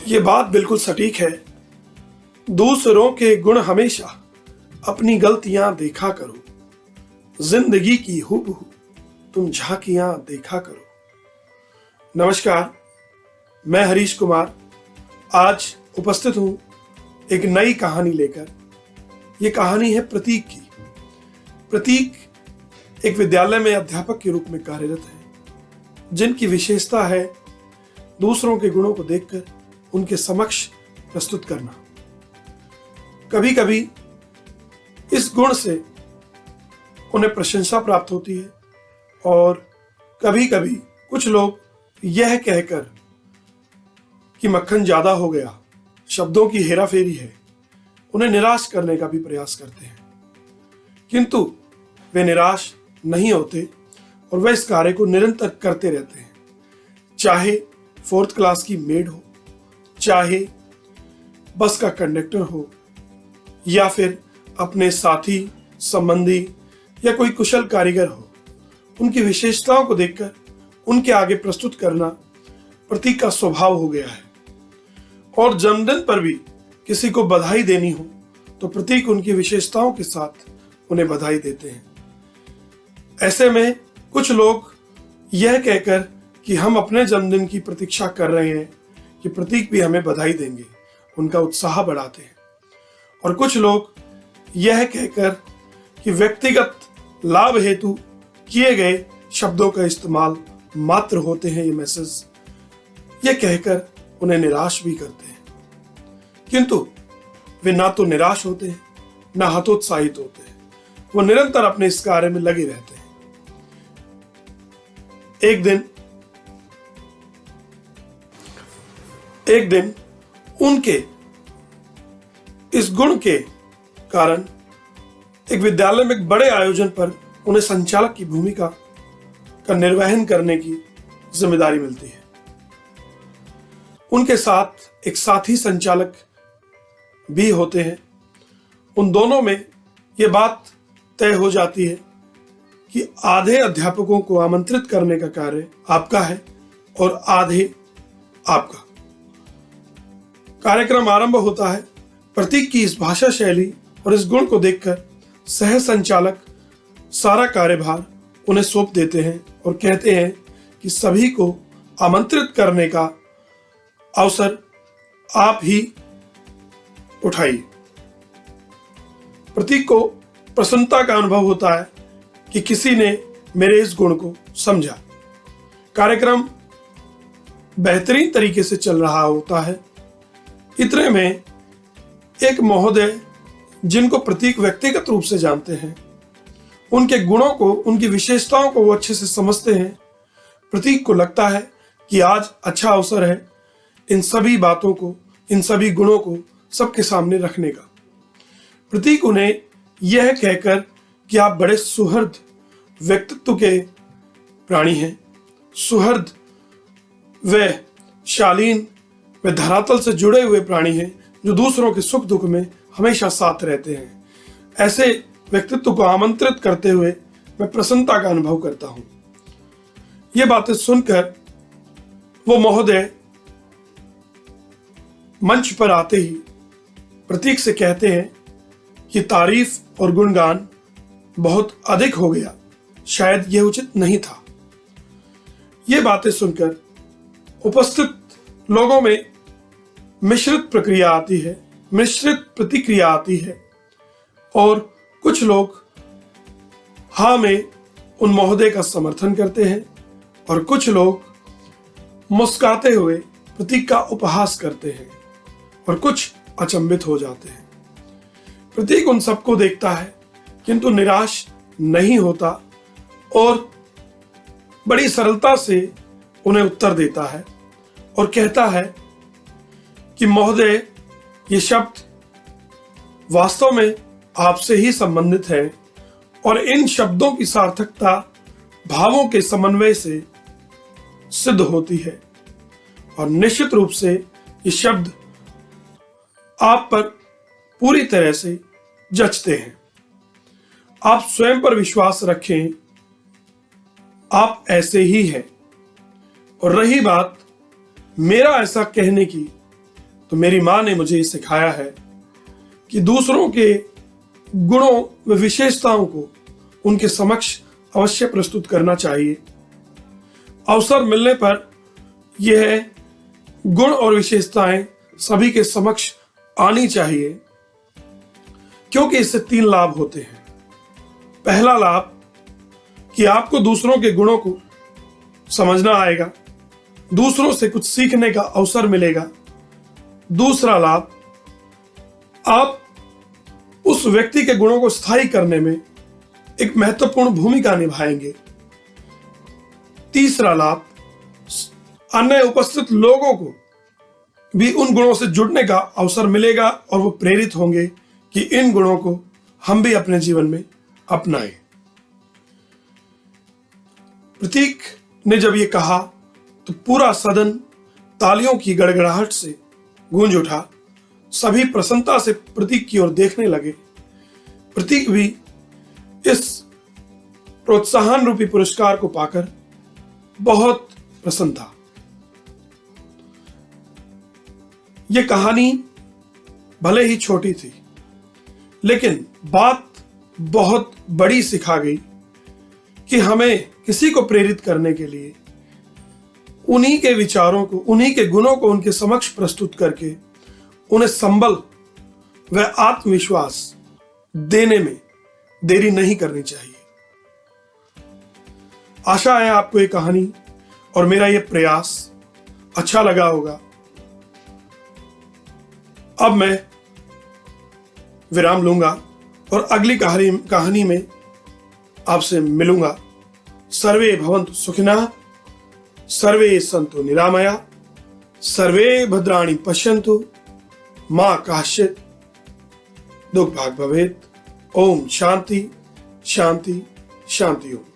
ये बात बिल्कुल सटीक है। दूसरों के गुण हमेशा, अपनी गलतियां देखा करो। जिंदगी की हुबहू तुम झांकियां देखा करो। नमस्कार, मैं हरीश कुमार आज उपस्थित हूं एक नई कहानी लेकर। ये कहानी है प्रतीक की। प्रतीक एक विद्यालय में अध्यापक के रूप में कार्यरत है, जिनकी विशेषता है दूसरों के गुणों को देखकर उनके समक्ष प्रस्तुत करना। कभी कभी इस गुण से उन्हें प्रशंसा प्राप्त होती है और कभी कभी कुछ लोग यह कहकर कि मक्खन ज्यादा हो गया, शब्दों की हेराफेरी है, उन्हें निराश करने का भी प्रयास करते हैं। किंतु वे निराश नहीं होते और वे इस कार्य को निरंतर करते रहते हैं। चाहे 4th क्लास की मेड हो, चाहे बस का कंडक्टर हो, या फिर अपने साथी, संबंधी या कोई कुशल कारीगर हो, उनकी विशेषताओं को देखकर उनके आगे प्रस्तुत करना प्रतीक का स्वभाव हो गया है। और जन्मदिन पर भी किसी को बधाई देनी हो तो प्रतीक उनकी विशेषताओं के साथ उन्हें बधाई देते हैं। ऐसे में कुछ लोग यह कहकर कि हम अपने जन्मदिन की प्रतीक्षा कर रहे हैं कि प्रतीक भी हमें बधाई देंगे, उनका उत्साह बढ़ाते हैं। और कुछ लोग यह कहकर कि व्यक्तिगत लाभ हेतु किए गए शब्दों का इस्तेमाल मात्र होते हैं ये मैसेज, यह कहकर उन्हें निराश भी करते हैं। किंतु वे ना तो निराश होते हैं, ना हतोत्साहित होते हैं। वो निरंतर अपने इस कार्य में लगे रहते हैं। एक दिन उनके इस गुण के कारण एक विद्यालय में एक बड़े आयोजन पर उन्हें संचालक की भूमिका का निर्वहन करने की जिम्मेदारी मिलती है। उनके साथ एक साथी संचालक भी होते हैं। उन दोनों में यह बात तय हो जाती है कि आधे अध्यापकों को आमंत्रित करने का कार्य आपका है और आधे आपका। कार्यक्रम आरंभ होता है। प्रतीक की इस भाषा शैली और इस गुण को देखकर सह संचालक सारा कार्यभार उन्हें सौंप देते हैं और कहते हैं कि सभी को आमंत्रित करने का अवसर आप ही उठाइए। प्रतीक को प्रसन्नता का अनुभव होता है कि किसी ने मेरे इस गुण को समझा। कार्यक्रम बेहतरीन तरीके से चल रहा होता है। इतने में एक महोदय, जिनको प्रतीक व्यक्तिगत रूप से जानते हैं, उनके गुणों को, उनकी विशेषताओं को वो अच्छे से समझते हैं। प्रतीक को लगता है कि आज अच्छा अवसर है इन सभी बातों को, इन सभी गुणों को सबके सामने रखने का। प्रतीक उन्हें यह कहकर कि आप बड़े सुहृद व्यक्तित्व के प्राणी हैं, सुहृद व शालीन वे धरातल से जुड़े हुए प्राणी हैं, जो दूसरों के सुख दुख में हमेशा साथ रहते हैं। ऐसे व्यक्तित्व को आमंत्रित करते हुए मैं प्रसन्नता का अनुभव करता हूं। ये बातें सुनकर वो महोदय मंच पर आते ही प्रतीक से कहते हैं कि तारीफ और गुणगान बहुत अधिक हो गया, शायद यह उचित नहीं था। ये बातें सुनकर उपस्थित लोगों में मिश्रित प्रक्रिया आती है, मिश्रित प्रतिक्रिया आती है। और कुछ लोग हाँ में उन महोदय का समर्थन करते हैं और कुछ लोग मुस्कुराते हुए प्रतीक का उपहास करते हैं और कुछ अचंभित हो जाते हैं। प्रतीक उन सबको देखता है किंतु निराश नहीं होता और बड़ी सरलता से उन्हें उत्तर देता है और कहता है कि महोदय, ये शब्द वास्तव में आपसे ही संबंधित है और इन शब्दों की सार्थकता भावों के समन्वय से सिद्ध होती है और निश्चित रूप से ये शब्द आप पर पूरी तरह से जचते हैं। आप स्वयं पर विश्वास रखें, आप ऐसे ही हैं। और रही बात मेरा ऐसा कहने की, तो मेरी माँ ने मुझे ये सिखाया है कि दूसरों के गुणों व विशेषताओं को उनके समक्ष अवश्य प्रस्तुत करना चाहिए। अवसर मिलने पर यह गुण और विशेषताएं सभी के समक्ष आनी चाहिए, क्योंकि इससे 3 लाभ होते हैं। पहला लाभ कि आपको दूसरों के गुणों को समझना आएगा, दूसरों से कुछ सीखने का अवसर मिलेगा। दूसरा लाभ, आप उस व्यक्ति के गुणों को स्थायी करने में एक महत्वपूर्ण भूमिका निभाएंगे। तीसरा लाभ, अन्य उपस्थित लोगों को भी उन गुणों से जुड़ने का अवसर मिलेगा और वो प्रेरित होंगे कि इन गुणों को हम भी अपने जीवन में अपनाएं। प्रतीक ने जब ये कहा तो पूरा सदन तालियों की गड़गड़ाहट से गूंज उठा। सभी प्रसन्नता से प्रतीक की ओर देखने लगे। प्रतीक भी इस प्रोत्साहन रूपी पुरस्कार को पाकर बहुत प्रसन्न था। यह कहानी भले ही छोटी थी, लेकिन बात बहुत बड़ी सिखा गई कि हमें किसी को प्रेरित करने के लिए उन्हीं के विचारों को, उन्हीं के गुणों को उनके समक्ष प्रस्तुत करके उन्हें संबल व आत्मविश्वास देने में देरी नहीं करनी चाहिए। आशा है आपको ये कहानी और मेरा ये प्रयास अच्छा लगा होगा। अब मैं विराम लूंगा और अगली कहानी में आपसे मिलूंगा। सर्वे भवन्तु सुखिनः, सर्वे सन्तु निरामया, सर्वे भद्राणि पश्यन्तु, मा कश्चित् दुःखभाग् भवेत्। ओम शांति शांति शांति। ओम।